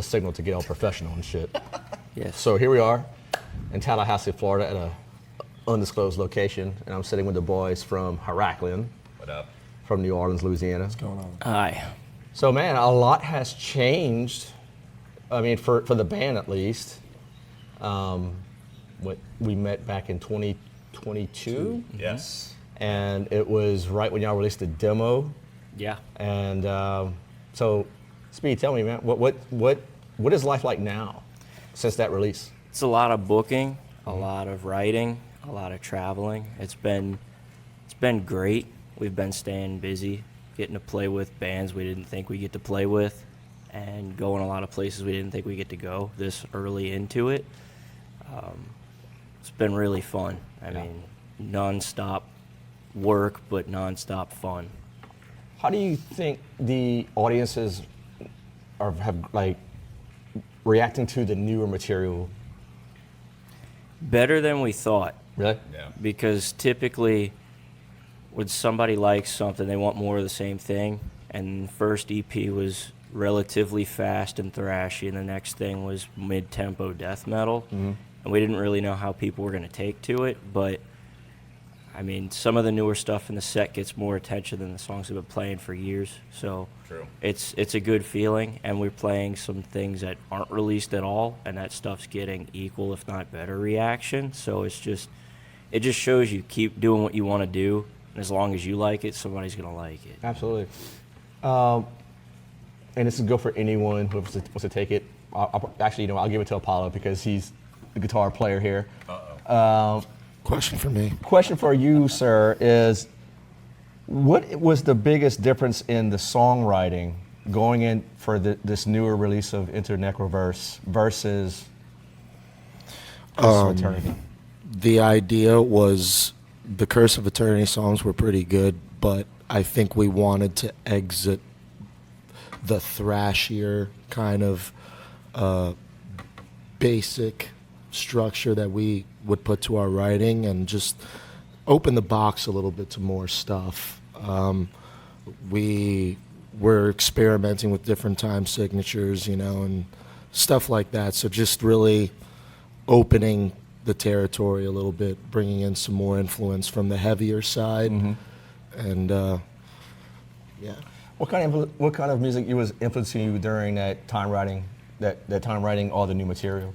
signal to get all professional and shit. Yes. So here we are in Tallahassee, Florida, at a undisclosed location, and I'm sitting with the boys from Herakleion. What up? From New Orleans, Louisiana. What's going on? Hi. So man, a lot has changed. I mean, for the band at least. What we met back in 2022. Yes. And it was right when y'all released the demo. Yeah. And so, Speed, tell me, man, what is life like now since that release? It's a lot of booking, a lot of writing, a lot of traveling. It's been great. We've been staying busy, getting to play with bands we didn't think we'd get to play with, and going a lot of places we didn't think we'd get to go this early into it. It's been really fun. I mean, nonstop work, but nonstop fun. How do you think the audiences have like reacting to the newer material? Better than we thought. Really? Yeah. Because typically when somebody likes something, they want more of the same thing. And the first EP was relatively fast and thrashy, and the next thing was mid-tempo death metal. Mm-hmm. And we didn't really know how people were going to take to it, but I mean, some of the newer stuff in the set gets more attention than the songs we've been playing for years. So True. It's a good feeling, and we're playing some things that aren't released at all, and that stuff's getting equal, if not better, reaction. So it just shows you keep doing what you want to do, and as long as you like it, somebody's going to like it. Absolutely. And this is good for anyone who wants to take it. Actually, I'll give it to Apollo because he's the guitar player here. Question for me. Question for you, sir, is what was the biggest difference in the songwriting going in for this newer release of Enter Necroverse versus Eternity? The idea was the Curse of Eternity songs were pretty good, but I think we wanted to exit the thrashier kind of basic structure that we would put to our writing and just open the box a little bit to more stuff. We were experimenting with different time signatures, and stuff like that. So just really opening the territory a little bit, bringing in some more influence from the heavier side. Mm-hmm. And yeah. What kind of music was influencing you during that time writing all the new material?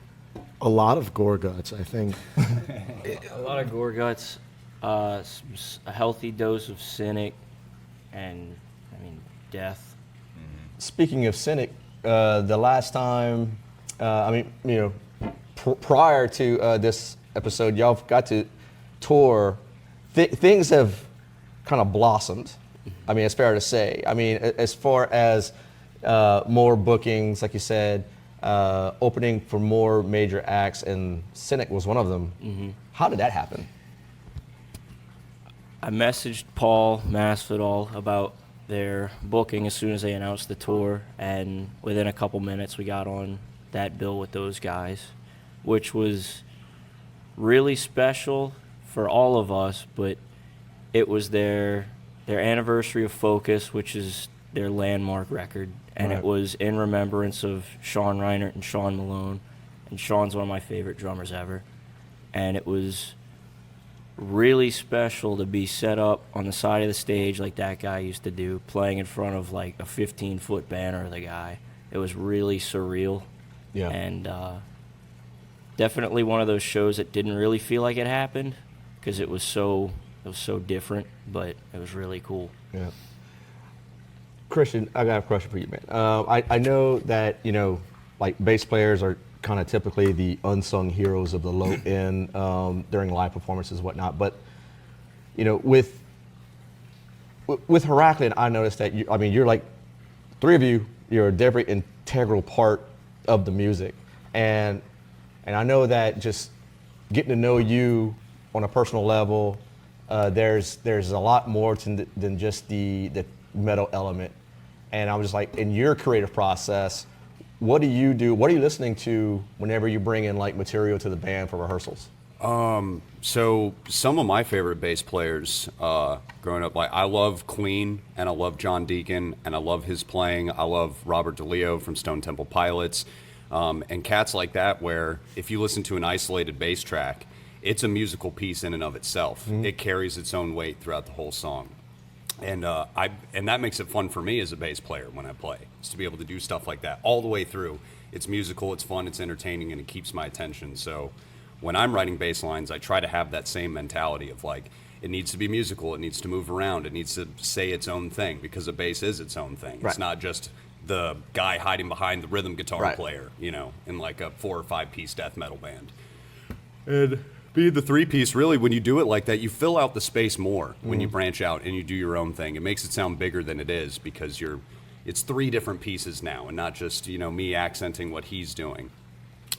A lot of gore guts, I think. A lot of gore guts, a healthy dose of cynic, and death. Speaking of cynic, the last time, prior to this episode, y'all got to tour. Things have kind of blossomed. I mean, it's fair to say. I mean, as far as more bookings, like you said, opening for more major acts, and Cynic was one of them. Mm-hmm. How did that happen? I messaged Paul Masvidal about their booking as soon as they announced the tour, and within a couple minutes we got on that bill with those guys, which was really special for all of us, but it was their anniversary of Focus, which is their landmark record, and It was in remembrance of Sean Reinert and Sean Malone, and Sean's one of my favorite drummers ever, and it was really special to be set up on the side of the stage like that guy used to do, playing in front of like a 15-foot banner of the guy. It was really surreal, and definitely one of those shows that didn't really feel like it happened because it was so different, but it was really cool. Yeah. Christian, I got a question for you, man. I know that, like bass players are kind of typically the unsung heroes of the low end during live performances and whatnot. But, with Herakleion, I noticed that, you're like, three of you, you're a very integral part of the music. And I know that just getting to know you on a personal level, there's a lot more than just the metal element. And I was just like, in your creative process, what do you do? What are you listening to whenever you bring in like material to the band for rehearsals? So some of my favorite bass players growing up, like I love Queen and I love John Deacon and I love his playing. I love Robert DeLeo from Stone Temple Pilots, and cats like that where if you listen to an isolated bass track, it's a musical piece in and of itself. It carries its own weight throughout the whole song. And and that makes it fun for me as a bass player when I play, is to be able to do stuff like that all the way through. It's musical, it's fun, it's entertaining, and it keeps my attention. So when I'm writing bass lines, I try to have that same mentality of like, it needs to be musical, it needs to move around, it needs to say its own thing, because a bass is its own thing. Right. It's not just the guy hiding behind the rhythm guitar Right. player, you know, in like a 4 or 5 piece death metal band. And being the 3-piece, really, when you do it like that, you fill out the space more when you branch out and you do your own thing. It makes it sound bigger than it is because it's 3 different pieces now and not just, you know, me accenting what he's doing.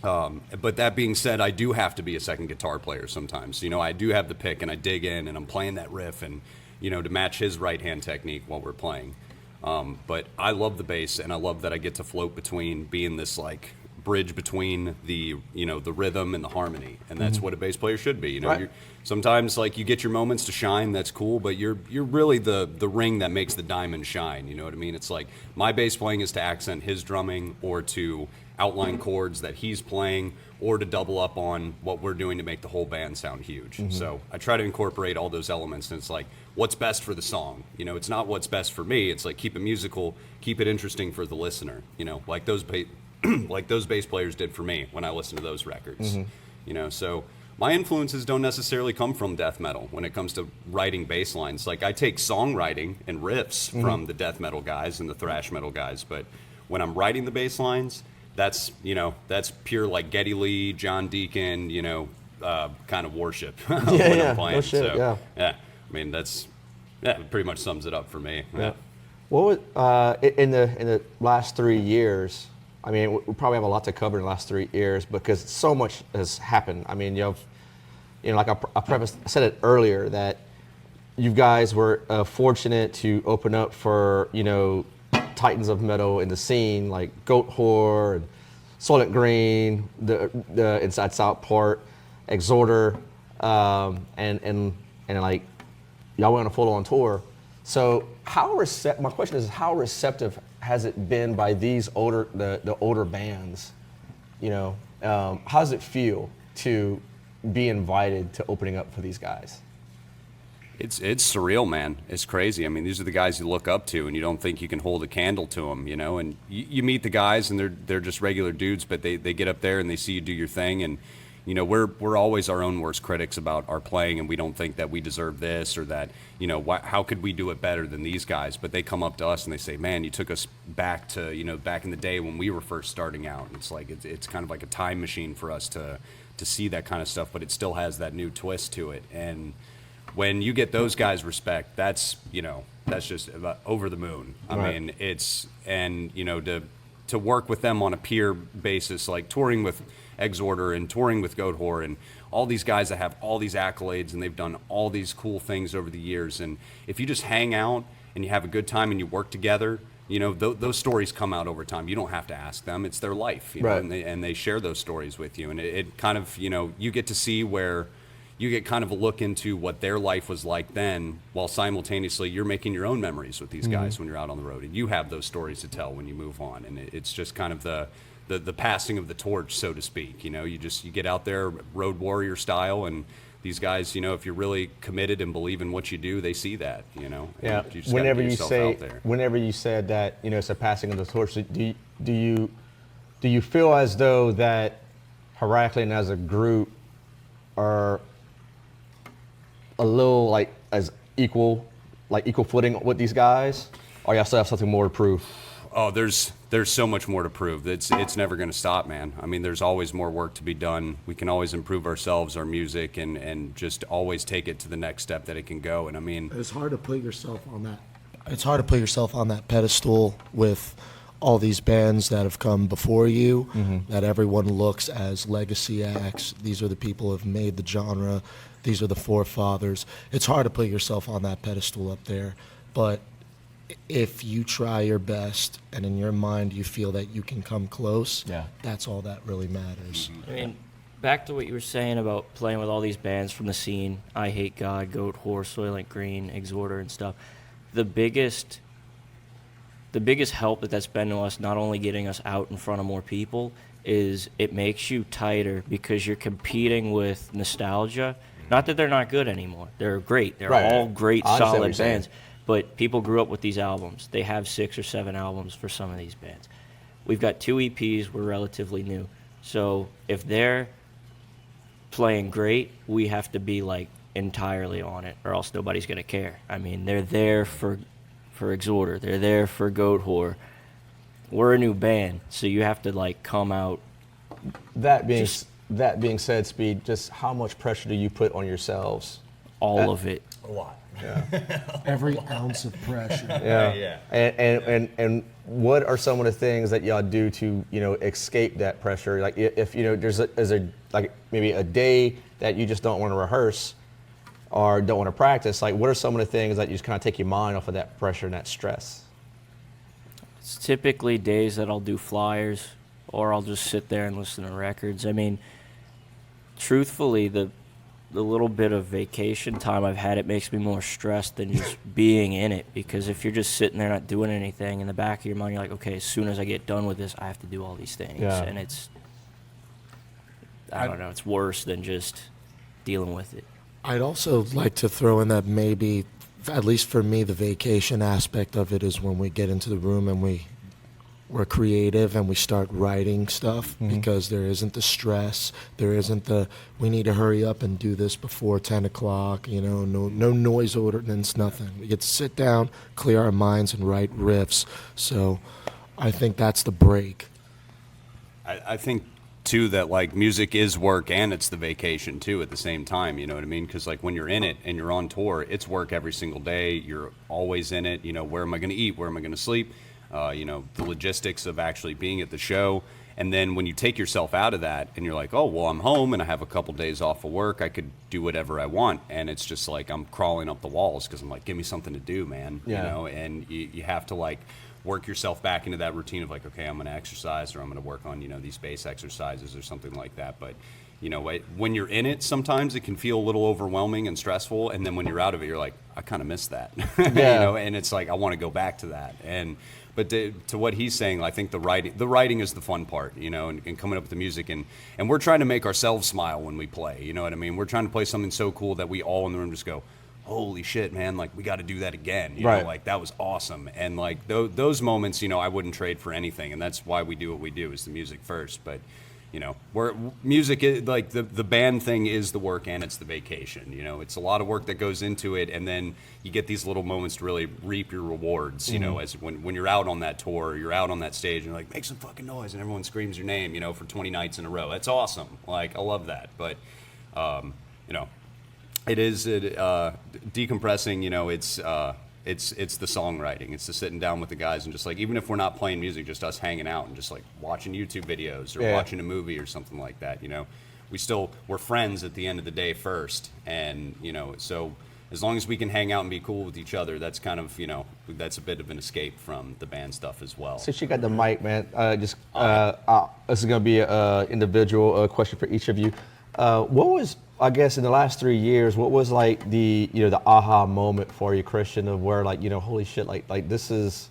But that being said, I do have to be a second guitar player sometimes. You know, I do have the pick and I dig in and I'm playing that riff and, you know, to match his right-hand technique while we're playing. But I love the bass and I love that I get to float between being this like bridge between the, you know, the rhythm and the harmony. And that's what a bass player should be. You know, Right. sometimes like you get your moments to shine, that's cool, but you're really the ring that makes the diamond shine. You know what I mean? It's like my bass playing is to accent his drumming or to outline chords that he's playing or to double up on what we're doing to make the whole band sound huge. So I try to incorporate all those elements, and it's like what's best for the song. You know, it's not what's best for me. It's like keep it musical, keep it interesting for the listener. You know, like those like those bass players did for me when I listened to those records. You know, so my influences don't necessarily come from death metal when it comes to writing bass lines. Like I take songwriting and riffs from the death metal guys and the thrash metal guys, but when I'm writing the bass lines, that's, you know, that's pure like Geddy Lee, John Deacon, you know, kind of worship when I'm playing. No shit, so, yeah. I mean, it pretty much sums it up for me. Yeah. What was, in the last 3 years? I mean, we probably have a lot to cover in the last 3 years because so much has happened. I mean, like I said it earlier that you guys were fortunate to open up for, you know, titans of metal in the scene like Goat Whore and Soylent Green, the Inside South part, Exhorter, and like y'all went on a full-on tour. So my question is, how receptive has it been by these the older bands? You know, how does it feel to be invited to opening up for these guys? It's surreal, man. It's crazy. I mean, these are the guys you look up to, and you don't think you can hold a candle to them, you know. And you meet the guys, and they're just regular dudes, but they get up there and they see you do your thing, and you know, we're always our own worst critics about our playing, and we don't think that we deserve this or that, you know, how could we do it better than these guys? But they come up to us and they say, man, you took us back to, you know, back in the day when we were first starting out. And it's like it's kind of like a time machine for us to see that kind of stuff, but it still has that new twist to it. And when you get those guys respect, that's, you know, that's just about over the moon. I mean, and you know, to work with them on a peer basis, like touring with Exhorter and touring with Goat Whore and all these guys that have all these accolades and they've done all these cool things over the years. And if you just hang out and you have a good time and you work together, you know, those stories come out over time. You don't have to ask them. It's their life, you know, and they share those stories with you. And it kind of, you know, you get to see where you get kind of a look into what their life was like then, while simultaneously you're making your own memories with these guys when you're out on the road. And you have those stories to tell when you move on. And it's just kind of the passing of the torch, so to speak. You know, you get out there road warrior style, and these guys, you know, if you're really committed and believe in what you do, they see that, you know. Yeah. You just whenever you said that, you know, it's a passing of the torch, do you feel as though that Herakleion as a group are a little like as equal footing with these guys, or y'all still have something more to prove? Oh, there's so much more to prove. It's never going to stop, man. I mean, there's always more work to be done. We can always improve ourselves, our music, and just always take it to the next step that it can go. And I mean, it's hard to put yourself on that. It's hard to put yourself on that pedestal with all these bands that have come before you, that everyone looks as legacy acts. These are the people who have made the genre. These are the forefathers. It's hard to put yourself on that pedestal up there, but if you try your best and in your mind you feel that you can come close, that's all that really matters. I mean, back to what you were saying about playing with all these bands from the scene, I Hate God, Goat Whore, Soylent Green, Exhorter, and stuff. The biggest help that's been to us, not only getting us out in front of more people, is it makes you tighter because you're competing with nostalgia. Not that they're not good anymore. They're great. They're Right. all great, I understand what solid you're saying. bands. But people grew up with these albums. They have 6 or 7 albums for some of these bands. We've got 2 EPs. We're relatively new. So if they're playing great, we have to be like entirely on it, or else nobody's going to care. I mean, they're there for Exhorter. They're there for Goat Whore. We're a new band, so you have to like come out. That being said, Speed, just how much pressure do you put on yourselves? All of it. A lot. Every ounce of pressure. Yeah. And what are some of the things that y'all do to, escape that pressure? Like if there's like maybe a day that you just don't want to rehearse or don't want to practice, like what are some of the things that you just kind of take your mind off of that pressure and that stress? It's typically days that I'll do flyers, or I'll just sit there and listen to records. I mean, truthfully, the little bit of vacation time I've had, it makes me more stressed than just being in it. Because if you're just sitting there not doing anything, in the back of your mind, you're like, okay, as soon as I get done with this, I have to do all these things. Yeah. And I don't know, it's worse than just dealing with it. I'd also like to throw in that maybe, at least for me, the vacation aspect of it is when we get into the room and we're creative and we start writing stuff, because there isn't the stress, there isn't the we need to hurry up and do this before 10 o'clock, no noise ordinance, nothing. We get to sit down, clear our minds, and write riffs. So I think that's the break. I think too that like music is work and it's the vacation too at the same time, you know what I mean? Because like when you're in it and you're on tour, it's work every single day. You're always in it. Where am I going to eat? Where am I going to sleep? The logistics of actually being at the show. And then when you take yourself out of that and you're like, oh, well, I'm home and I have a couple days off of work, I could do whatever I want. And it's just like I'm crawling up the walls because I'm like, give me something to do, man. Yeah. And you have to like work yourself back into that routine of like, okay, I'm going to exercise, or I'm going to work on, these bass exercises or something like that. But, when you're in it, sometimes it can feel a little overwhelming and stressful. And then when you're out of it, you're like, I kind of miss that, Yeah. and it's like, I want to go back to that. But to what he's saying, I think the writing is the fun part, and coming up with the music. And we're trying to make ourselves smile when we play, you know what I mean? We're trying to play something so cool that we all in the room just go, holy shit, man, like we got to do that again. Right. Like that was awesome. And like those moments, I wouldn't trade for anything. And that's why we do what we do, is the music first. But, music is like the band thing is the work and it's the vacation. It's a lot of work that goes into it. And then you get these little moments to really reap your rewards, as when you're out on that tour, you're out on that stage and you're like, make some fucking noise. And everyone screams your name, for 20 nights in a row. That's awesome. Like, I love that. But, it is decompressing. It's the songwriting. It's the sitting down with the guys and just like, even if we're not playing music, just us hanging out and just like watching YouTube videos or watching a movie or something like that. We're friends at the end of the day first, and so as long as we can hang out and be cool with each other, that's kind of that's a bit of an escape from the band stuff as well. Since you got the mic, man, this is going to be an individual question for each of you. What was, I guess, in the last 3 years, what was like the aha moment for you, Christian, of where like, holy shit, like this is,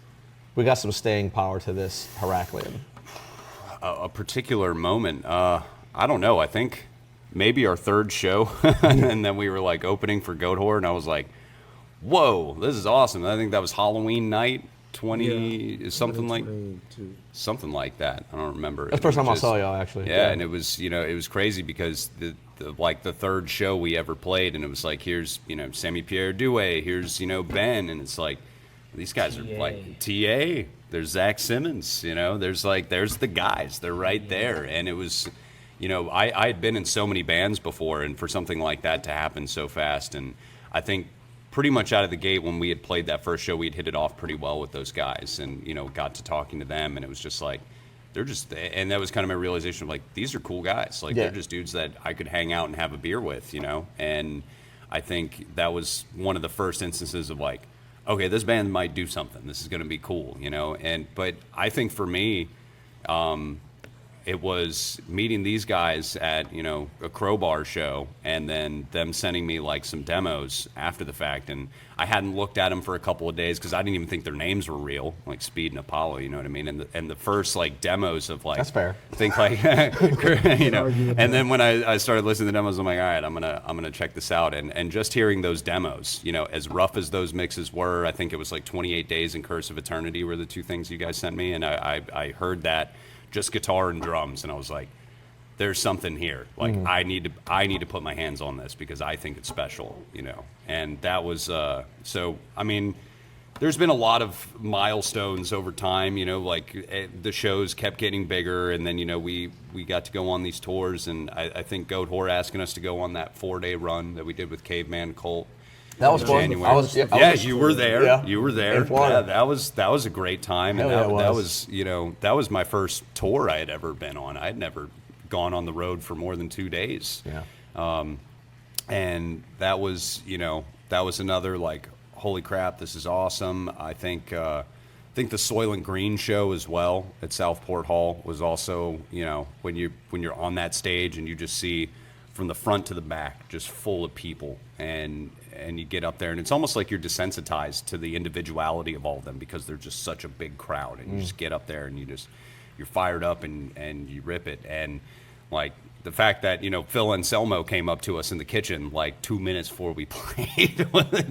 we got some staying power to this Herakleion? A particular moment, I don't know. I think maybe our third show, and then we were like opening for Goat Whore, and I was like, whoa, this is awesome. I think that was Halloween night. something like that. I don't remember. That's the first time I saw y'all, actually. Yeah, and it was it was crazy because the third show we ever played, and it was like, here's Sammy Pierre Douay, here's Ben, and it's like these guys are like TA. There's Zach Simmons, there's the guys, they're right there, and it was I had been in so many bands before, and for something like that to happen so fast, and I think pretty much out of the gate when we had played that first show, we'd hit it off pretty well with those guys, and got to talking to them, and it was just like and that was kind of my realization of like, these are cool guys, like they're just dudes that I could hang out and have a beer with, and I think that was one of the first instances of like, okay, this band might do something, this is going to be cool, but I think for me, it was meeting these guys at, you know, a Crowbar show, and then them sending me like some demos after the fact. And I hadn't looked at them for a couple of days because I didn't even think their names were real, like Speed and Apollo, you know what I mean? And the first like demos of like, That's fair. Think like, you know, and then when I started listening to the demos, I'm like, all right, I'm gonna check this out. And just hearing those demos, you know, as rough as those mixes were, I think it was like 28 Days and Curse of Eternity were the two things you guys sent me, and I heard that. Just guitar and drums, and I was like, there's something here. Like, I need to put my hands on this because I think it's special, you know. And that was so I mean, there's been a lot of milestones over time, you know, like the shows kept getting bigger, and then, you know, we got to go on these tours, and I think Goat Whore asking us to go on that 4-day run that we did with Caveman Cult. That was fun. January. You were there. Yeah. You were there. In Florida. Yeah, that was a great time, and Hell yeah, that was, you know, that was my first tour I had ever been on. I had never gone on the road for more than 2 days. Yeah. And that was, you know, that was another like, holy crap, this is awesome. I think the Soil and Green show as well at Southport Hall was also, you know, when you're on that stage and you just see from the front to the back just full of people, and you get up there and it's almost like you're desensitized to the individuality of all of them because they're just such a big crowd, and you just get up there and you're fired up and you rip it. And like the fact that, you know, Phil Anselmo came up to us in the kitchen like 2 minutes before we played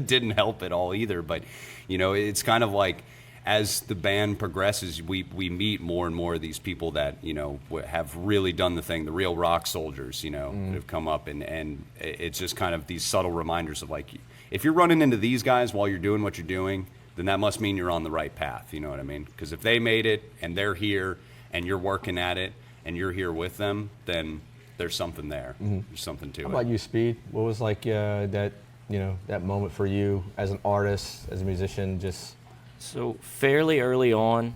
didn't help at all either. But, you know, it's kind of like as the band progresses, we meet more and more of these people that, you know, have really done the thing, the real rock soldiers, you know, that have come up, and it's just kind of these subtle reminders of like, if you're running into these guys while you're doing what you're doing, then that must mean you're on the right path, you know what I mean? Because if they made it and they're here and you're working at it and you're here with them, then there's something there. There's something to it. How about you, Speed? What was like that, you know, that moment for you as an artist, as a musician, just... So fairly early on,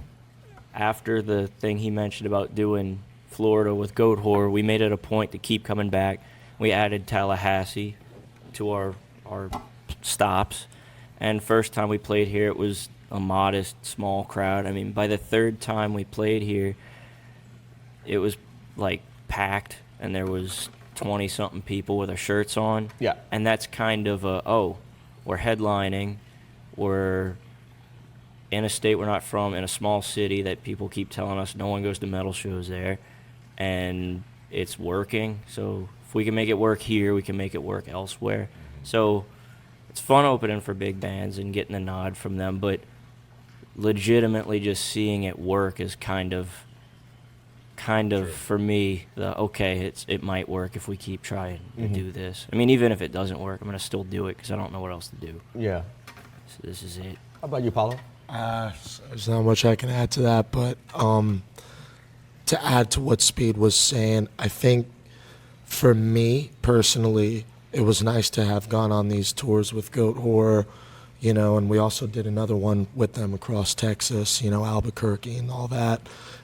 after the thing he mentioned about doing Florida with Goat Whore, we made it a point to keep coming back. We added Tallahassee to our stops, and first time we played here, it was a modest, small crowd. I mean, by the third time we played here, it was like packed, and there was 20-something people with their shirts on. Yeah. And that's kind of we're headlining, we're in a state we're not from, in a small city that people keep telling us no one goes to metal shows there, and it's working. So if we can make it work here, we can make it work elsewhere. So it's fun opening for big bands and getting a nod from them, but legitimately just seeing it work is kind of for me it might work if we keep trying to do this. I mean, even if it doesn't work, I'm gonna still do it because I don't know what else to do. Yeah. So this is it. How about you, Paulo? There's not much I can add to that, but to add to what Speed was saying, I think for me personally, it was nice to have gone on these tours with Goat Whore, you know, and we also did another one with them across Texas, you know, Albuquerque and all that.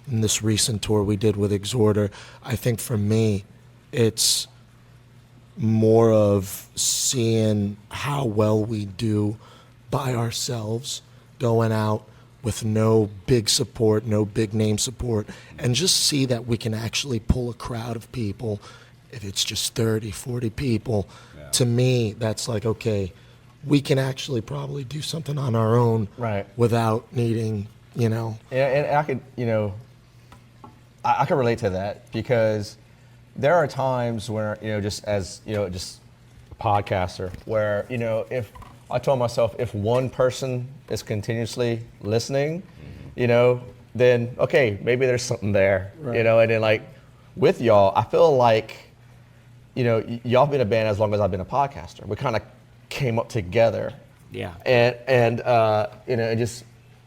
And this recent tour we did with Exhorter, I think for me, it's more of seeing how well we do by ourselves, going out with no big support, no big name support, and just see that we can actually pull a crowd of people. If it's just 30, 40 people, to me, that's like, okay, we can actually probably do something on our own, right, without needing, you know. And I could, you know, I can relate to that because there are times where, you know, just as, you know, just a podcaster, where, you know, if I told myself if one person is continuously listening, you know, then okay, maybe there's something there, right, you know. And then like with y'all, I feel like, you know, y'all been a band as long as I've been a podcaster. We kind of came up together. Yeah. And you know, just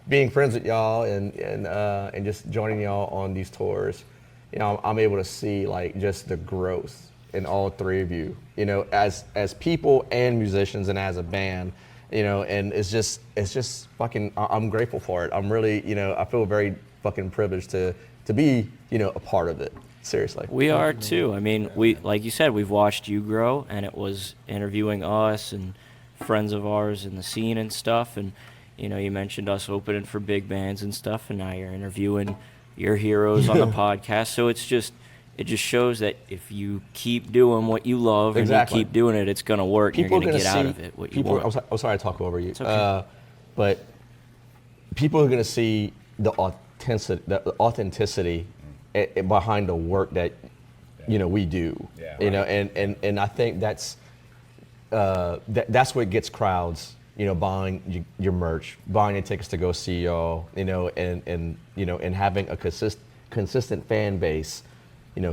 being friends with y'all and just joining y'all on these tours, you know, I'm able to see like just the growth in all three of you, you know, as people and musicians and as a band, you know, and it's just fucking, I'm grateful for it. I'm really, you know, I feel very fucking privileged to be, you know, a part of it. Seriously. We are too. I mean, we, like you said, we've watched you grow, and it was interviewing us and friends of ours in the scene and stuff. And, you know, you mentioned us opening for big bands and stuff, and now you're interviewing your heroes on the podcast. So it just shows that if you keep doing what you love Exactly. and you keep doing it, it's going to work. And you're going to get out of it what you want. I'm sorry to talk over you. It's okay. But people are going to see the authenticity behind the work that we do. Yeah. And I think that's what gets crowds buying your merch, buying your tickets to go see y'all, and having a consistent fan base,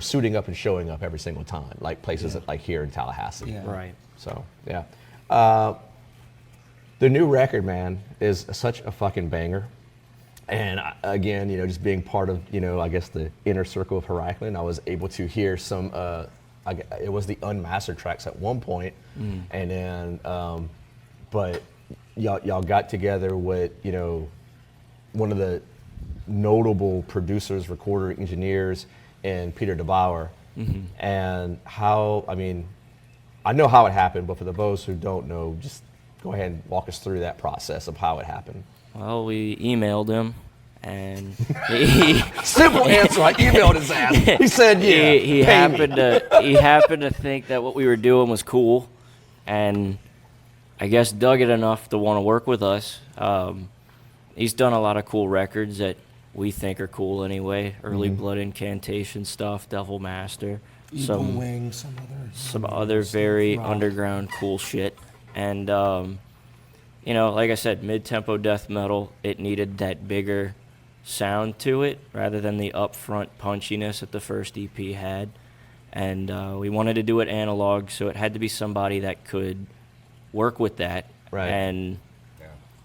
suiting up and showing up every single time, like places like here in Tallahassee. Yeah. Right. So yeah. The new record, man, is such a fucking banger. And again, just being part of, I guess the inner circle of Herakleion, I was able to hear some, it was the unmastered tracks at one point. And then, but y'all got together with, one of the notable producers, recorder, engineers, and Peter DeBauer. And I know how it happened, but for those who don't know, just go ahead and walk us through that process of how it happened. Well, we emailed him, and he Simple answer. I emailed his ass. He said, "Yeah." he happened to think that what we were doing was cool, and I guess dug it enough to want to work with us. He's done a lot of cool records that we think are cool anyway. Early Blood Incantation stuff, Devil Master, Evil Wing, some other very underground cool shit. And like I said, mid-tempo death metal, it needed that bigger sound to it rather than the upfront punchiness that the first EP had. And we wanted to do it analog, so it had to be somebody that could work with that and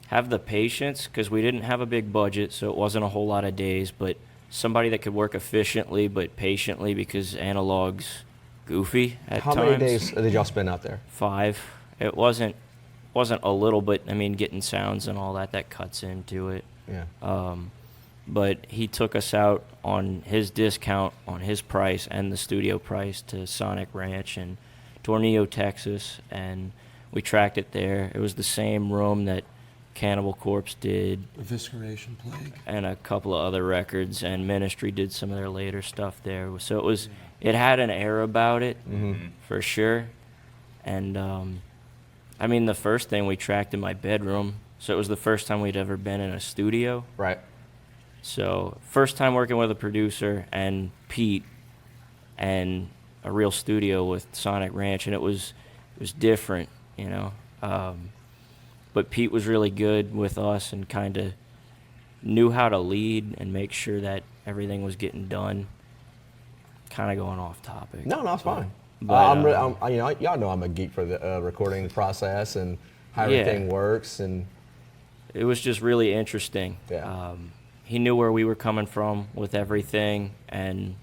have the patience, because we didn't have a big budget, so it wasn't a whole lot of days, but somebody that could work efficiently but patiently, because analog's goofy at times. How many days did y'all spend out there? 5. It wasn't a little, but getting sounds and all that cuts into it. Yeah. But he took us out on his discount on his price and the studio price to Sonic Ranch in Tornillo, Texas, and we tracked it there. It was the same room that Cannibal Corpse did, Evisceration Plague, and a couple of other records, and Ministry did some of their later stuff there. So it had an air about it, for sure. And the first thing we tracked in my bedroom, so it was the first time we'd ever been in a studio. Right. So first time working with a producer and Pete, and a real studio with Sonic Ranch, and it was different, but Pete was really good with us and kind of knew how to lead and make sure that everything was getting done. Kind of going off topic. No, it's fine. But, y'all know I'm a geek for the recording process and how everything works, and it was just really interesting. Yeah. He knew where we were coming from with everything, and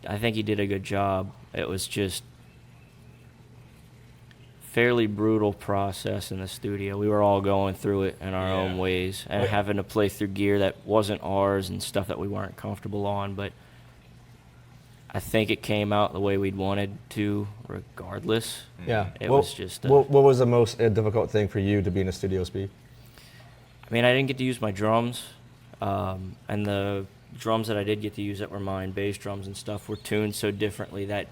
I think he did a good job. It was just fairly brutal process in the studio. We were all going through it in our own ways, and having to play through gear that wasn't ours and stuff that we weren't comfortable on, but I think it came out the way we'd wanted to regardless. yeah. It was just what was the most difficult thing for you to be in the studio, Speed? I didn't get to use my drums, and the drums that I did get to use that were mine, bass drums and stuff, were tuned so differently that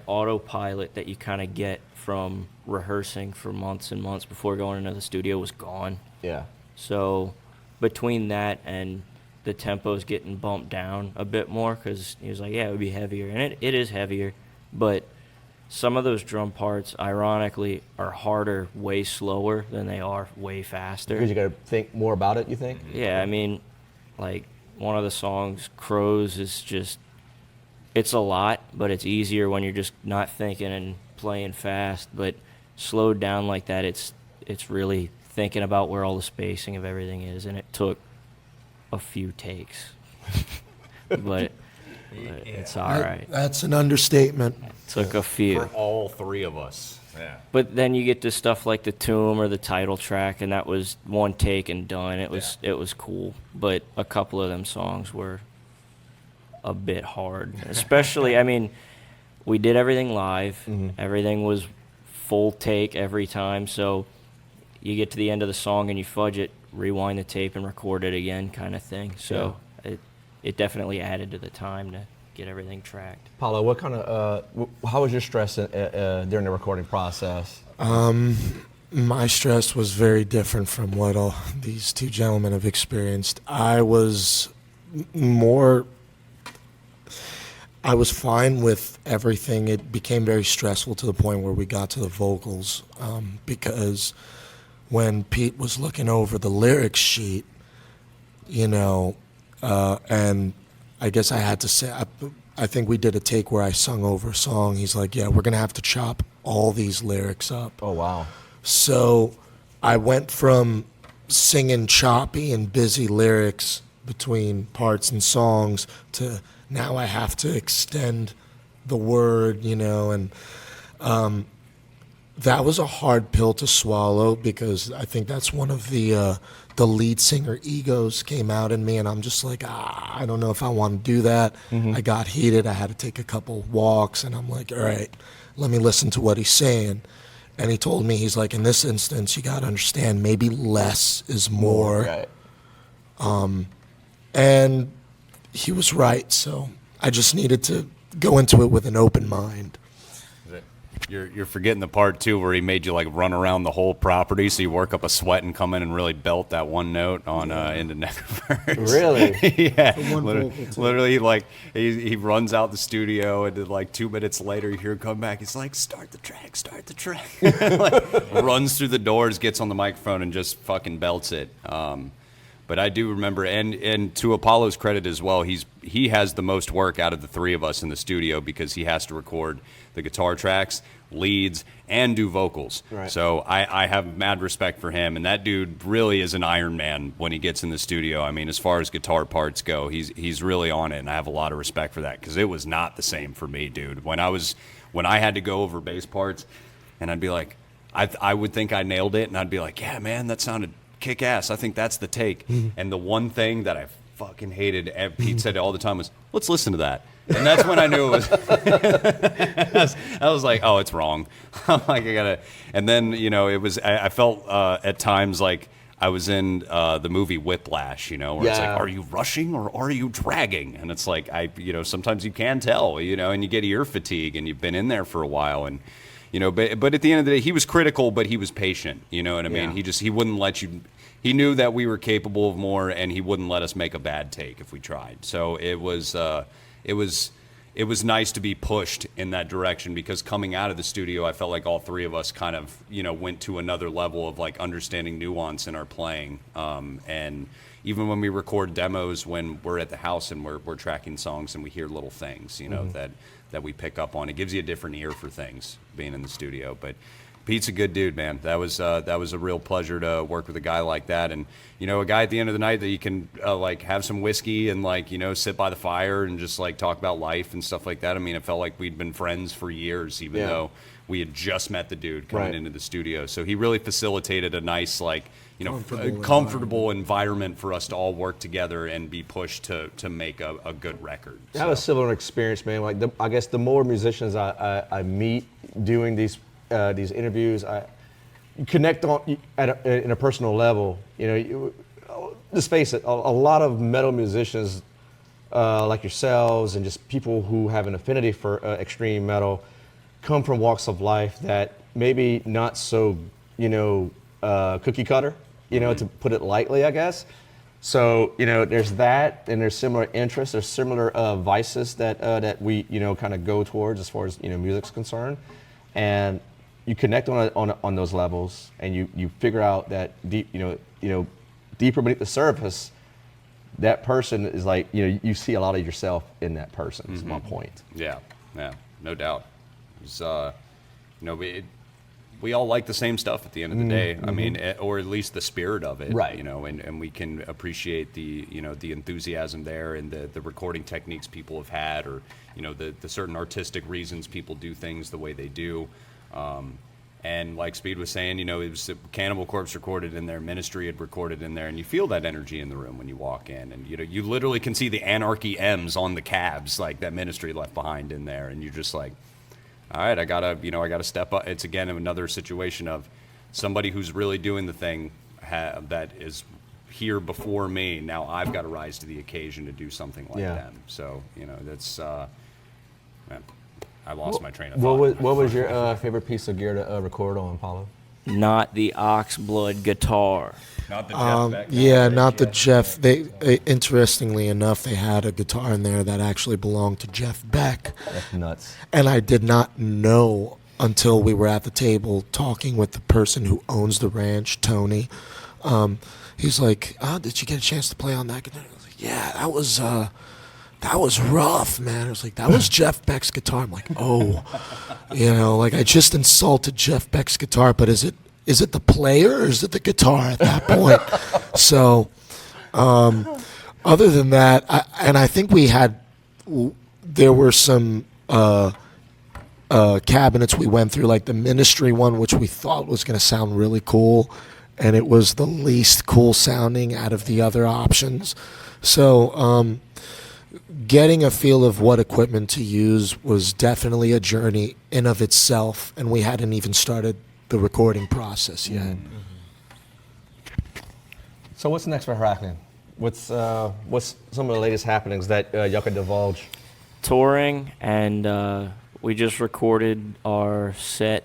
autopilot that you kind of get from rehearsing for months and months before going into the studio was gone. Yeah. So between that and the tempo's getting bumped down a bit more, because he was like, yeah, it would be heavier. And it is heavier, but some of those drum parts, ironically, are harder way slower than they are way faster. Because you got to think more about it, you think? Yeah, like one of the songs, Crows, is just, it's a lot, but it's easier when you're just not thinking and playing fast. But slowed down like that, it's really thinking about where all the spacing of everything is, and it took a few takes. but it's all right. That's an understatement. Took a few. For all 3 of us. Yeah. But then you get to stuff like the Tomb or the title track, and that was one take and done. It was cool, but a couple of them songs were a bit hard. Especially, we did everything live. Everything was full take every time, so you get to the end of the song and you fudge it, rewind the tape and record it again, kind of thing. So it definitely added to the time to get everything tracked. Paulo, what kind of how was your stress during the recording process? My stress was very different from what all these two gentlemen have experienced. I was fine with everything. It became very stressful to the point where we got to the vocals, because when Pete was looking over the lyrics sheet, and I guess I had to say, I think we did a take where I sung over a song. He's like, yeah, we're going to have to chop all these lyrics up. Oh, wow. So I went from singing choppy and busy lyrics between parts and songs to now I have to extend the word, and that was a hard pill to swallow because I think that's one of the lead singer egos came out in me, and I'm just like, I don't know if I want to do that. I got heated. I had to take a couple walks, and I'm like, all right, let me listen to what he's saying. And he told me, he's like, in this instance, you got to understand maybe less is more. Right. And he was right, so I just needed to go into it with an open mind. You're forgetting the part too where he made you like run around the whole property so you work up a sweat and come in and really belt that one note on into Necroverse. Really? Yeah. Literally, like he runs out the studio and then like 2 minutes later you hear him come back. He's like, start the track. Like, runs through the doors, gets on the microphone and just fucking belts it. But I do remember, and to Apollo's credit as well, he has the most work out of the three of us in the studio because he has to record the guitar tracks, leads, and do vocals. Right. So I have mad respect for him, and that dude really is an Iron Man when he gets in the studio. I mean, as far as guitar parts go, he's really on it, and I have a lot of respect for that because it was not the same for me, dude. When I had to go over bass parts, and I'd be like, I would think I nailed it, and I'd be like, yeah, man, that sounded kick ass. I think that's the take. And the one thing that I fucking hated, Pete said all the time, was, let's listen to that. And that's when I knew it was. I was like, oh, it's wrong. I'm like, I gotta. And then it was. I felt at times like I was in the movie Whiplash, where it's like, are you rushing or are you dragging? And it's like sometimes you can tell, and you get ear fatigue, and you've been in there for a while, and. But at the end of the day, he was critical, but he was patient. You know what I mean? He wouldn't let you. He knew that we were capable of more, and he wouldn't let us make a bad take if we tried. So it was nice to be pushed in that direction because coming out of the studio, I felt like all three of us kind of went to another level of like understanding nuance in our playing. And even when we record demos, when we're at the house and we're tracking songs and we hear little things, that we pick up on. It gives you a different ear for things being in the studio. But Pete's a good dude, man. That was a real pleasure to work with a guy like that, and a guy at the end of the night that you can like have some whiskey and like sit by the fire and just like talk about life and stuff like that. I mean, it felt like we'd been friends for years, even though we had just met the dude coming into the studio. So he really facilitated a nice like comfortable environment for us to all work together and be pushed to make a good record. I have a similar experience, man. Like I guess the more musicians I meet doing these interviews, you connect on in a personal level. Let's face it, a lot of metal musicians like yourselves and just people who have an affinity for extreme metal come from walks of life that maybe not so cookie cutter. To put it lightly, I guess. So, there's that, and there's similar interests, there's similar vices that we, kind of go towards as far as, music's concerned. And you connect on those levels, and you figure out that deeper beneath the surface, that person is like, you see a lot of yourself in that person, is my point. Yeah, no doubt. It's, we all like the same stuff at the end of the day. I mean, or at least the spirit of it, right? And we can appreciate the the enthusiasm there and the recording techniques people have had, or the certain artistic reasons people do things the way they do. And like Speed was saying, it was Cannibal Corpse recorded in there, Ministry had recorded in there, and you feel that energy in the room when you walk in, and you literally can see the Anarchy M's on the cabs like that Ministry left behind in there, and you're just like, all right, I gotta step up. It's again another situation of somebody who's really doing the thing that is here before me. Now I've got to rise to the occasion to do something like Yeah. them. So, you know, that's, man, I lost my train of What thought. was your favorite piece of gear to record on, Paulo? Not the Oxblood guitar. Not the Jeff Beck. Yeah, not the Jeff. Interestingly enough, they had a guitar in there that actually belonged to Jeff Beck, That's nuts. and I did not know until we were at the table talking with the person who owns the ranch, Tony. He's like, "Oh, did you get a chance to play on that guitar?" I was like, "Yeah, that was rough, man." I was like, "That was Jeff Beck's guitar." I'm like, "Oh, you know, like I just insulted Jeff Beck's guitar, but is it the player or is it the guitar at that point?" So, other than that, I think there were some cabinets we went through, like the Ministry one, which we thought was going to sound really cool, and it was the least cool sounding out of the other options. So, getting a feel of what equipment to use was definitely a journey in of itself, and we hadn't even started the recording process yet. So what's next for Herakleion? What's some of the latest happenings that y'all could divulge? Touring, and we just recorded our set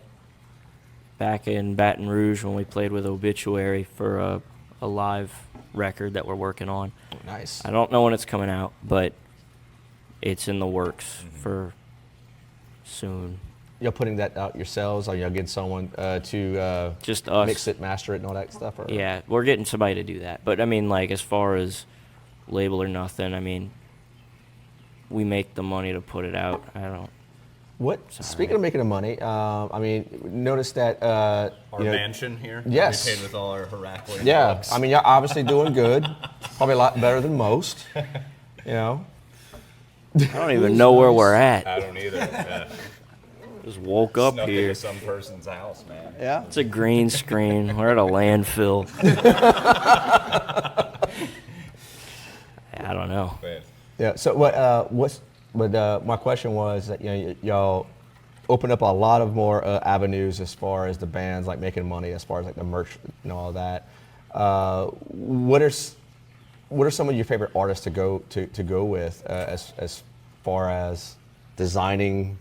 back in Baton Rouge when we played with Obituary for a live record that we're working on. Nice. I don't know when it's coming out, but it's in the works for soon. Y'all putting that out yourselves, or y'all getting someone to Just us. mix it, master it, and all that stuff? Or? Yeah, we're getting somebody to do that. But I mean, like, as far as label or nothing, I mean, we make the money to put it out. I don't. What? Speaking of making the money, I mean, notice that Our you know, mansion here. Yes. We paid with all our Herakleion Yeah, bucks. I mean, you're obviously doing good. Probably a lot better than most. You know. I don't even know where we're at. I don't either. Yeah. Just woke up Snuck here. into some person's house, man. Yeah. It's a green screen. We're at a landfill. I don't know. But Yeah. So my question was that y'all open up a lot of more avenues as far as the bands like making money, as far as like the merch and all that. What are some of your favorite artists to go with as far as designing?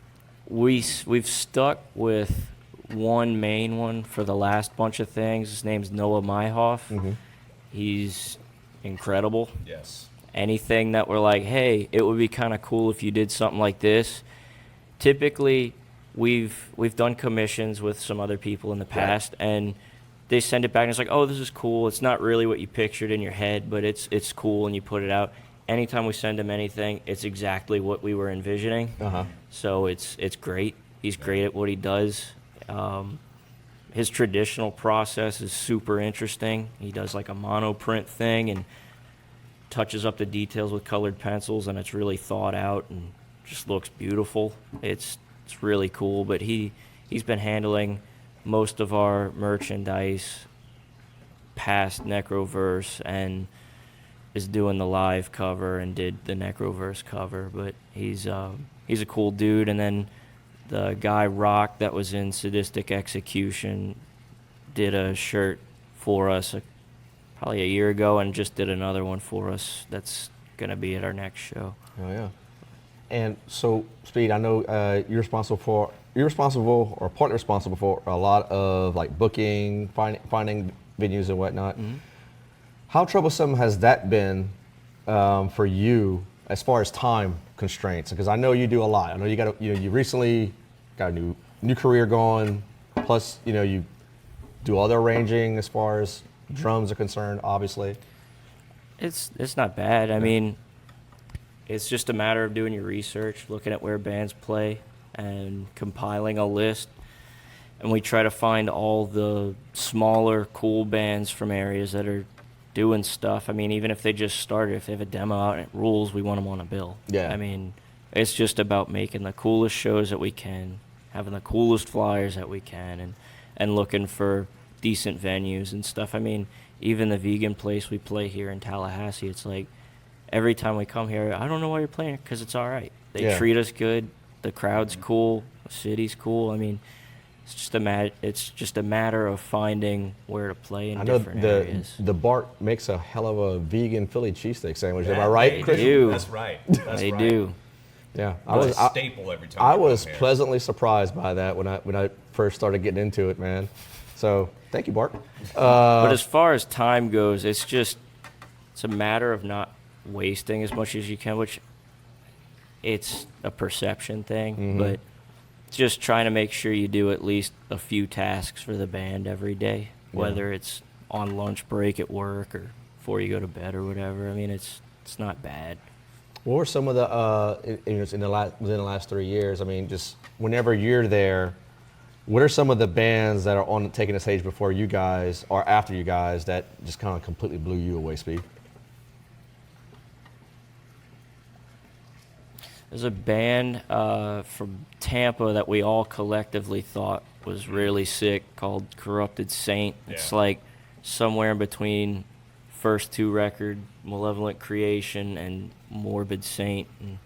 We've stuck with one main one for the last bunch of things. His name's Noah Myhoff. Mm-hmm. He's incredible. yes. Anything that we're like, hey, it would be kind of cool if you did something like this. Typically, we've done commissions with some other people in the past, and they send it back and it's like, oh, this is cool. It's not really what you pictured in your head, but it's cool, and you put it out. Anytime we send him anything, it's exactly what we were envisioning. Uh-huh. So it's great. He's great at what he does. His traditional process is super interesting. He does like a monoprint thing and touches up the details with colored pencils, and it's really thought out and just looks beautiful. It's really cool. But he's been handling most of our merchandise past Necroverse and is doing the live cover and did the Necroverse cover. But he's a cool dude. And then the guy Rock that was in Sadistic Execution did a shirt for us probably a year ago, and just did another one for us that's going to be at our next show. Oh yeah. And so, Speed, I know you're responsible or partly responsible for a lot of like booking, finding venues and whatnot. Mm-hmm. How troublesome has that been for you as far as time constraints? Because I know you do a lot. I know you recently got a new career going. Plus, you do other arranging as far as drums are concerned, obviously. It's not bad. I mean, it's just a matter of doing your research, looking at where bands play, and compiling a list. And we try to find all the smaller, cool bands from areas that are doing stuff. I mean, even if they just started, if they have a demo out and it rules, we want them on a bill. Yeah. I mean, it's just about making the coolest shows that we can, having the coolest flyers that we can, and looking for decent venues and stuff. I mean, even the vegan place we play here in Tallahassee, it's like every time we come here, I don't know why you're playing it, because it's all right. They Yeah. treat us good. The crowd's cool. The city's cool. I mean, It's just a matter of finding where to play in I know different areas. the Bart makes a hell of a vegan Philly cheesesteak sandwich. Am I right, They Chris? do. That's right. That's They right. do. Yeah, It's a staple every time. I come was here. pleasantly surprised by that when I first started getting into it, man. So thank you, Bart. But as far as time goes, it's a matter of not wasting as much as you can, which it's a perception thing, but just trying to make sure you do at least a few tasks for the band every day, whether it's on lunch break at work or before you go to bed or whatever. I mean, it's not bad. What were some of the within the last 3 years? I mean, just whenever you're there, what are some of the bands that are on taking the stage before you guys or after you guys that just kind of completely blew you away, Speed? There's a band from Tampa that we all collectively thought was really sick called Corrupted Saint. It's Yeah. like somewhere in between first two record, Malevolent Creation and Morbid Saint. And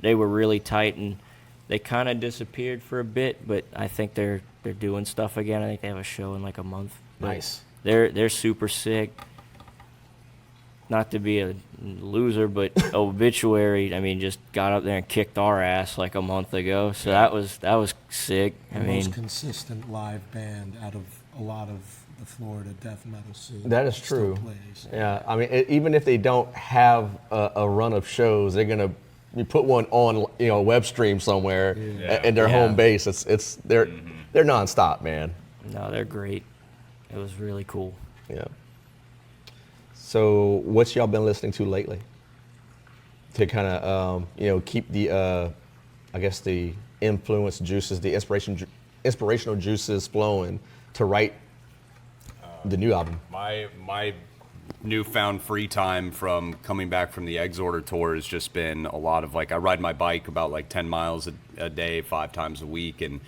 they were really tight, and they kind of disappeared for a bit, but I think they're doing stuff again. I think they have a show in like a month. But Nice. They're super sick. Not to be a loser, but Obituary, I mean, just got up there and kicked our ass like a month ago. So that was sick. I The mean, most consistent live band out of a lot of the Florida death metal scene. That is still true. plays. Yeah, I mean, even if they don't have a run of shows, they're gonna put one on, a web stream somewhere in their Yeah. home base. They're nonstop, man. no, they're great. It was really cool. Yeah. So, what's y'all been listening to lately to kind of keep the I guess the influence juices, the inspirational juices flowing to write the new album? My newfound free time from coming back from the Exhorter tour has just been a lot of I ride my bike about 10 miles a day, 5 times a week, and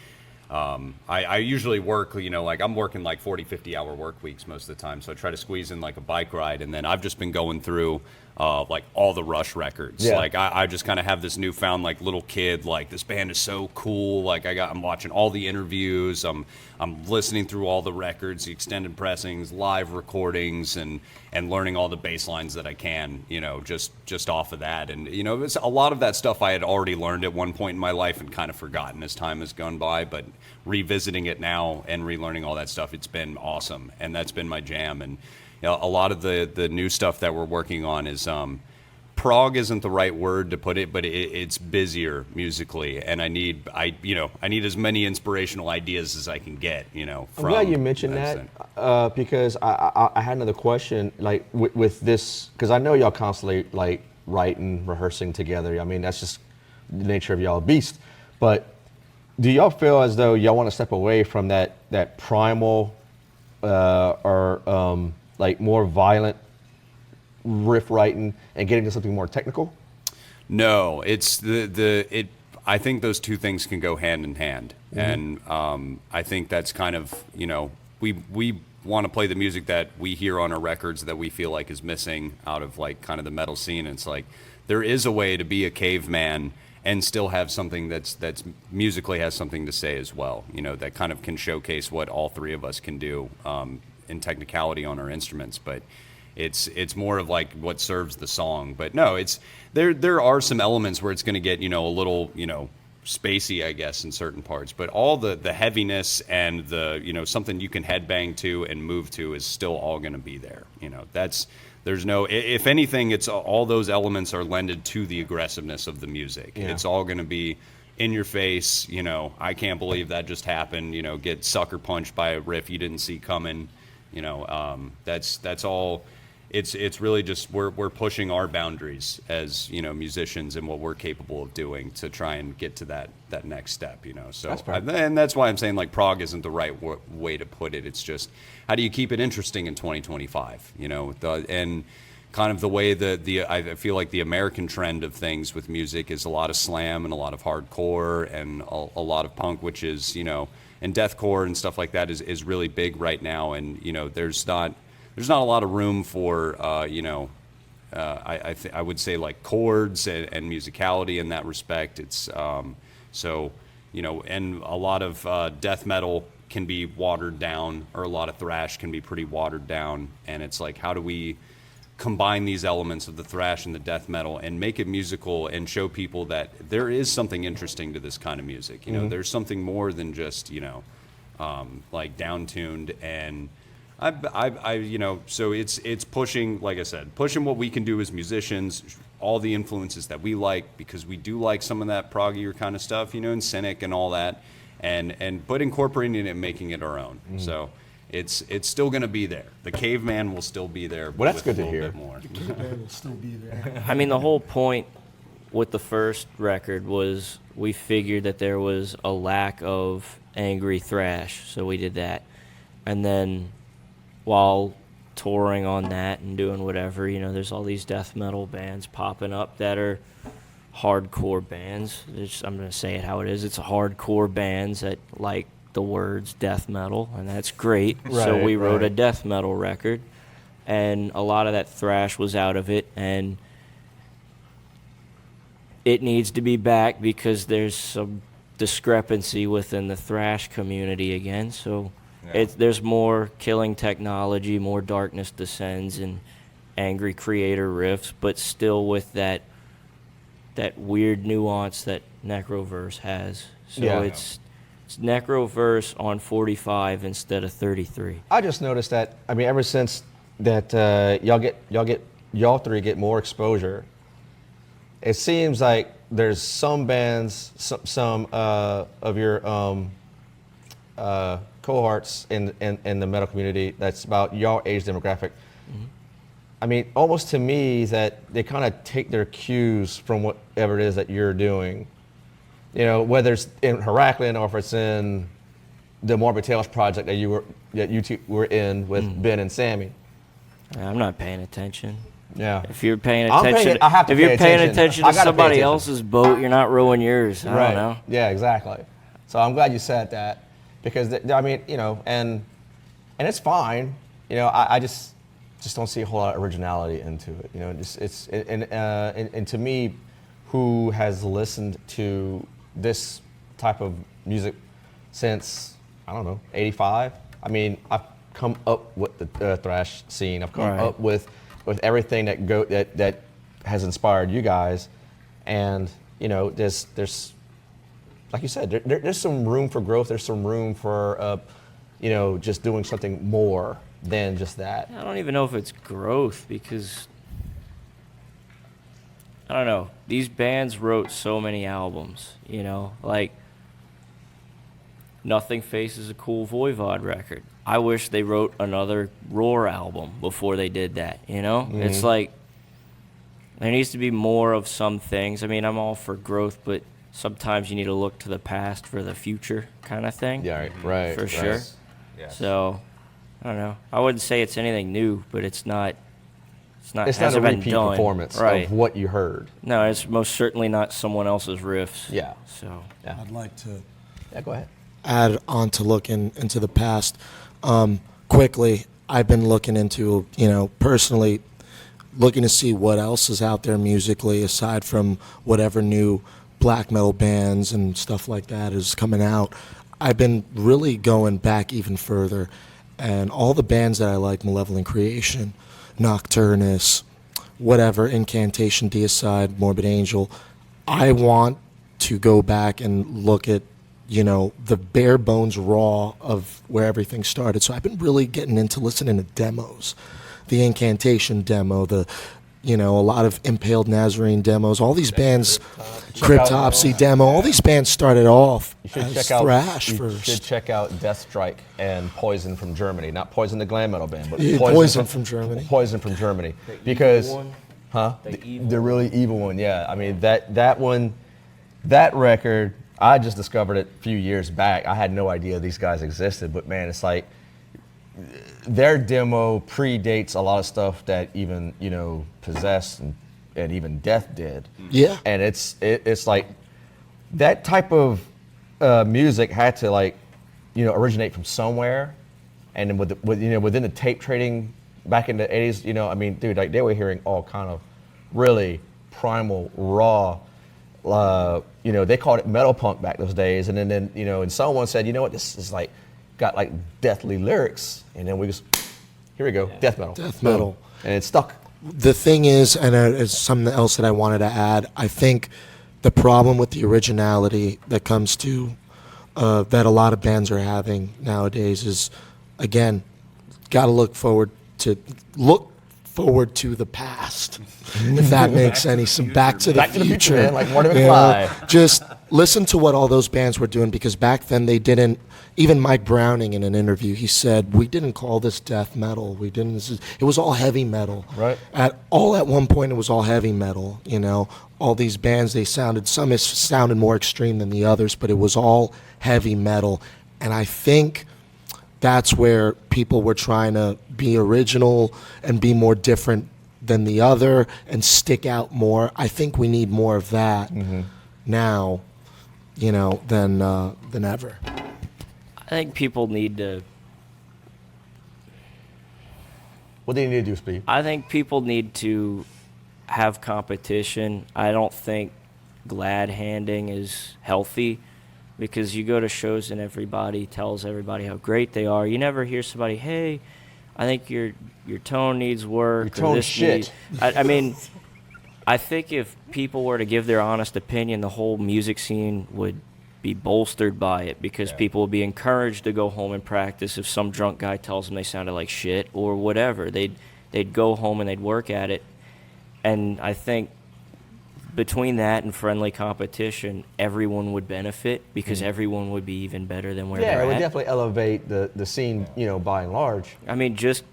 I usually work, I'm working 40, 50 hour work weeks most of the time. So I try to squeeze in a bike ride. And then I've just been going through all the Rush records. Yeah. I just kind of have this newfound little kid, this band is so cool. I'm watching all the interviews. I'm listening through all the records, the extended pressings, live recordings, and learning all the bass lines that I can, just off of that. And, it's a lot of that stuff I had already learned at one point in my life and kind of forgotten as time has gone by, but revisiting it now and relearning all that stuff, it's been awesome. And that's been my jam. And, a lot of the new stuff that we're working on is, prog isn't the right word to put it, but it's busier musically, and I need as many inspirational ideas as I can get. I'm glad you mentioned that because I had another question with this, because I know y'all constantly writing, rehearsing together. I mean, that's just the nature of y'all beast. But do y'all feel as though y'all want to step away from that primal or more violent riff writing and getting to something more technical? No, it's I think those two things can go hand in hand, and I think that's kind of we want to play the music that we hear on our records that we feel like is missing out of kind of the metal scene. And it's there is a way to be a caveman and still have something that's musically has something to say as well. That kind of can showcase what all three of us can do in technicality on our instruments, but. It's more of what serves the song. But no, there are some elements where it's going to get a little spacey, I guess, in certain parts. But all the heaviness and the something you can headbang to and move to is still all going to be there. There's no, if anything, it's all those elements are lended to the aggressiveness of the music. Yeah. It's all going to be in your face. I can't believe that just happened. Get sucker punched by a riff you didn't see coming. That's all. It's really just we're pushing our boundaries as musicians and what we're capable of doing to try and get to that next step. So and that's why I'm saying prog isn't the right way to put it. It's just how do you keep it interesting in 2025? And kind of the way I feel like the American trend of things with music is a lot of slam and a lot of hardcore and a lot of punk, which is and deathcore and stuff like that is really big right now. And there's not a lot of room for I would say chords and musicality in that respect. It's so you know, and a lot of death metal can be watered down, or a lot of thrash can be pretty watered down. And it's like, how do we combine these elements of the thrash and the death metal and make it musical and show people that there is something interesting to this kind of music? You know, there's something more than just, you know, like down-tuned. And I you know, so it's pushing, like I said, pushing what we can do as musicians, all the influences that we like, because we do like some of that proggier kind of stuff, you know, and cynic and all that, but incorporating it and making it our own. So it's still going to be there. The caveman will still be there. Well, that's with good a to little hear. bit more. It will still be there. I mean, the whole point with the first record was we figured that there was a lack of angry thrash, so we did that. And then while touring on that and doing whatever, you know, there's all these death metal bands popping up that are hardcore bands. I'm going to say it how it is. It's hardcore bands that like the words death metal, and that's great. So Right, we wrote a right. death metal record, and a lot of that thrash was out of it, and it needs to be back because there's some discrepancy within the thrash community again. So there's more killing technology, more darkness descends, and angry creator riffs, but still with that weird nuance that Necroverse has. So Yeah. it's Necroverse on 45 instead of 33. I just noticed that. I mean, ever since that y'all three get more exposure, it seems like there's some bands, some of your cohorts in the metal community that's about y'all age demographic. I mean, almost to me that they kind of take their cues from whatever it is that you're doing. You know, whether it's in Herakleion or if it's in the Morbid Tales project that you two were in with Ben and Sammy. I'm not paying attention. Yeah. If you're paying I'm paying- attention, I have to if pay you're paying attention. attention I to gotta pay somebody attention. else's boat, you're not ruining yours. I don't know. Yeah, exactly. So I'm glad you said that because I mean, you know, and it's fine. You know, I just don't see a whole lot of originality into it. You know, and to me, who has listened to this type of music since I don't know '85. I mean, I've come up with the thrash scene. I've come Right. up with everything that has inspired you guys, and you know, there's like you said, there's some room for growth. There's some room for you know, just doing something more than just that. I don't even know if it's growth because I don't know. These bands wrote so many albums, you know, like Nothing Faces a cool Voivod record. I wish they wrote another Roar album before they did that, you know? It's like there needs to be more of some things. I mean, I'm all for growth, but sometimes you need to look to the past for the future kind of thing. Yeah, right. For right. sure. Yes. So, I don't know. I wouldn't say it's anything new, but it's not It's not a hasn't been repeat done. performance Right. of what you heard. No, it's most certainly not someone else's riffs. Yeah. So, I'd like to Yeah, go ahead. add on to looking into the past. Quickly, I've been looking into, you know, personally looking to see what else is out there musically aside from whatever new black metal bands and stuff like that is coming out. I've been really going back even further, and all the bands that I like, Malevolent Creation, Nocturnus, whatever, Incantation, Deicide, Morbid Angel, I want to go back and look at, you know, the bare bones raw of where everything started. So I've been really getting into listening to demos, the Incantation demo, you know, a lot of Impaled Nazarene demos, all these bands, Cryptopsy demo, all these bands started off You should as check out thrash you first. should check out Death Strike and Poison from Germany. Not Poison the glam metal band, but Yeah, Poison from Germany. Poison from Germany. Because one? huh? The evil The really evil one, yeah. I mean that one, that record, I just discovered it a few years back. I had no idea these guys existed, but man, it's like their demo predates a lot of stuff that even, you know, Possessed and even Death did. Yeah. And it's like that type of music had to, like, you know, originate from somewhere, and then you know, within the tape trading back in the 80s, you know, I mean, dude, like they were hearing all kind of really primal, raw they called it metal punk back those days, and then and someone said, you know what, this is like got like deathly lyrics, and then we just here we go, death metal. Death metal. And it stuck. The thing is, and it's something else that I wanted to add, I think the problem with the originality that comes to, that a lot of bands are having nowadays is, again, got to look forward to the past, if that makes any sense. Back to the future, man, like Marty Yeah. McFly. Just listen to what all those bands were doing, because back then they didn't. Even Mike Browning in an interview, he said, "We didn't call this death metal. We didn't. It was all heavy metal. Right. At one point, it was all heavy metal. All these bands, some sounded more extreme than the others, but it was all heavy metal. And I think that's where people were trying to be original and be more different than the other and stick out more. I think we need more of that now, than ever. I think people need to. What do you need to do, Steve? I think people need to have competition. I don't think glad handing is healthy, because you go to shows and everybody tells everybody how great they are. You never hear somebody, hey, I think your tone needs work. Your tone this shit. I mean, I think if people were to give their honest opinion, the whole music scene would be bolstered by it, because people would be encouraged to go home and practice. If some drunk guy tells them they sounded like shit or whatever, they'd go home and they'd work at it. And I think between that and friendly competition, everyone would benefit, because everyone would be even better than where Yeah, they're it would at. definitely elevate the scene, by and large. I mean, just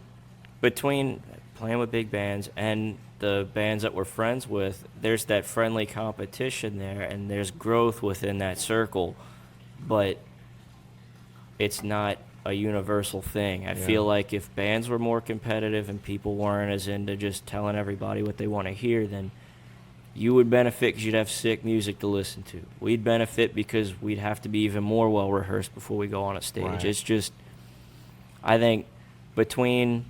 between playing with big bands and the bands that we're friends with, there's that friendly competition there, and there's growth within that circle, but it's not a universal thing. I feel like if bands were more competitive and people weren't as into just telling everybody what they want to hear, then you would benefit because you'd have sick music to listen to. We'd benefit because we'd have to be even more well rehearsed before we go on a stage. Right. It's just, I think between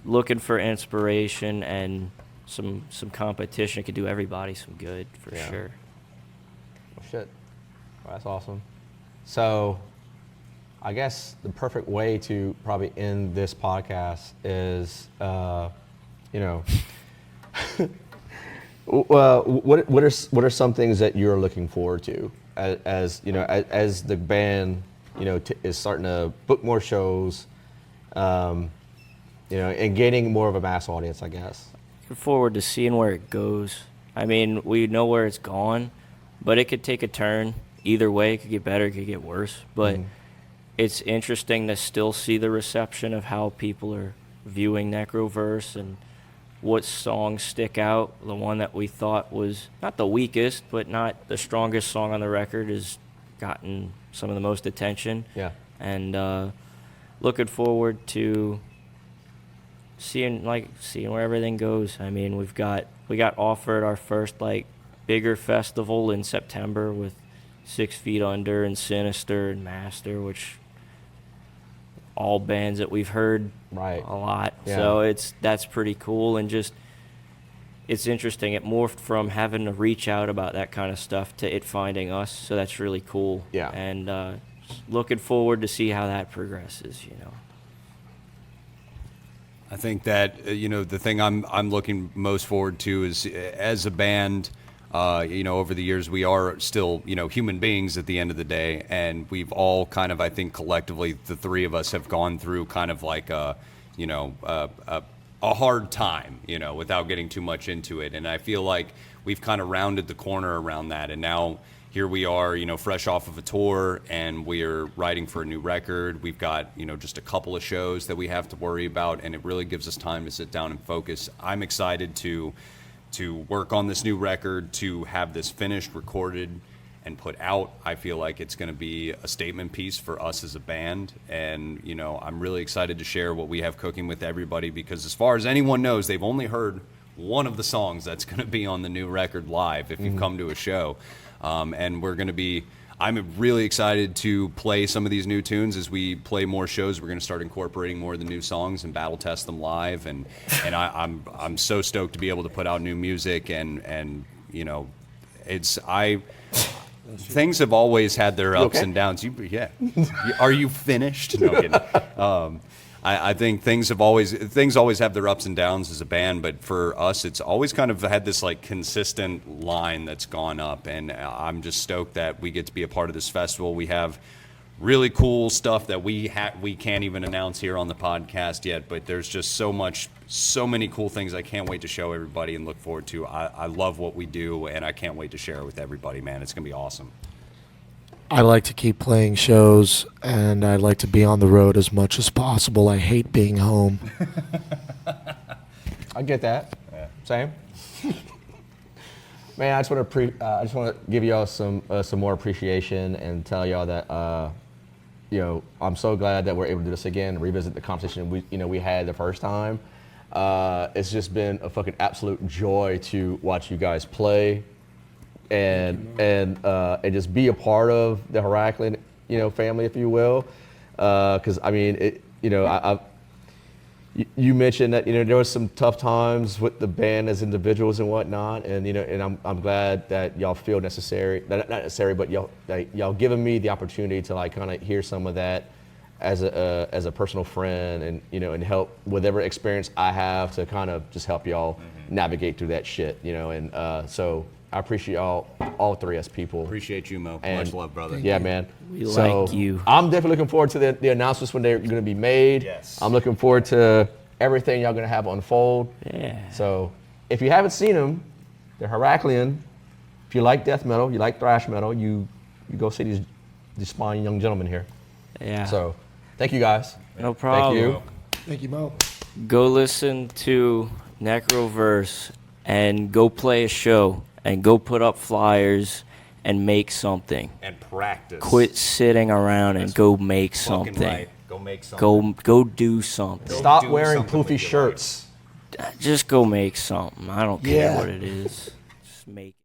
looking for inspiration and some competition, it could do everybody some good for sure. Oh, shit. Well, that's awesome. So I guess the perfect way to probably end this podcast is, what are some things that you're looking forward to as the band, is starting to book more shows, and gaining more of a mass audience, I guess. Look forward to seeing where it goes. I mean, we know where it's gone, but it could take a turn. Either way, it could get better, it could get worse. But it's interesting to still see the reception of how people are viewing Necroverse and what songs stick out. The one that we thought was not the weakest, but not the strongest song on the record has gotten some of the most attention. Yeah. And looking forward to seeing where everything goes. I mean, we got offered our first bigger festival in September with 6 Feet Under and Sinister and Master, which all bands that we've heard Right. a lot. Yeah. So that's pretty cool, and just it's interesting. It morphed from having to reach out about that kind of stuff to it finding us. So that's really cool. Yeah. And looking forward to see how that progresses. I think that the thing I'm looking most forward to is, as a band, over the years we are still human beings at the end of the day, and we've all kind of, I think collectively, the three of us have gone through kind of like a hard time, without getting too much into it, and I feel like we've kind of rounded the corner around that, and now here we are, fresh off of a tour, and we're writing for a new record. We've got, just a couple of shows that we have to worry about, and it really gives us time to sit down and focus. I'm excited to work on this new record, to have this finished, recorded, and put out. I feel like it's going to be a statement piece for us as a band, and, I'm really excited to share what we have cooking with everybody, because as far as anyone knows, they've only heard one of the songs that's going to be on the new record live if you've come to a show. And I'm really excited to play some of these new tunes. As we play more shows, we're going to start incorporating more of the new songs and battle test them live. And I'm so stoked to be able to put out new music and Things have always had their ups okay? and downs. Are you finished? No I'm kidding. I think things always have their ups and downs as a band, but for us, it's always kind of had this like consistent line that's gone up, and I'm just stoked that we get to be a part of this festival. We have really cool stuff that we can't even announce here on the podcast yet, but there's just so many cool things I can't wait to show everybody and look forward to. I love what we do, and I can't wait to share it with everybody, man. It's gonna be awesome. I like to keep playing shows, and I like to be on the road as much as possible. I hate being home. I get that. Yeah. Same. Man, I just want to give y'all some more appreciation and tell y'all that I'm so glad that we're able to do this again, revisit the conversation we had the first time. It's just been a fucking absolute joy to watch you guys play, and just be a part of the Herakleion family, if you will. Because I mean, you mentioned that there was some tough times with the band as individuals and whatnot, and I'm glad that y'all feel necessary, not necessary, but y'all giving me the opportunity to like kind of hear some of that as a personal friend, and and help whatever experience I have to kind of just help y'all navigate through that shit, and so I appreciate all three as people. Appreciate you, Mo. And Much love, brother. Yeah, man. We like you. I'm definitely looking forward to the announcements when they're going to be made. Yes. I'm looking forward to everything y'all going to have unfold. Yeah. So if you haven't seen them, they're Herakleion. If you like death metal, you like thrash metal, you go see these fine young gentlemen here. Yeah. So thank you guys. No problem. Thank you. Thank you, Mo. Go listen to Necroverse and go play a show and go put up flyers and make something. And practice. Quit sitting around and go make Fucking something. right. Go make something. Go do something. Stop do wearing something with poofy your life. shirts. Just go make something. I don't care Yeah. what it is. Just make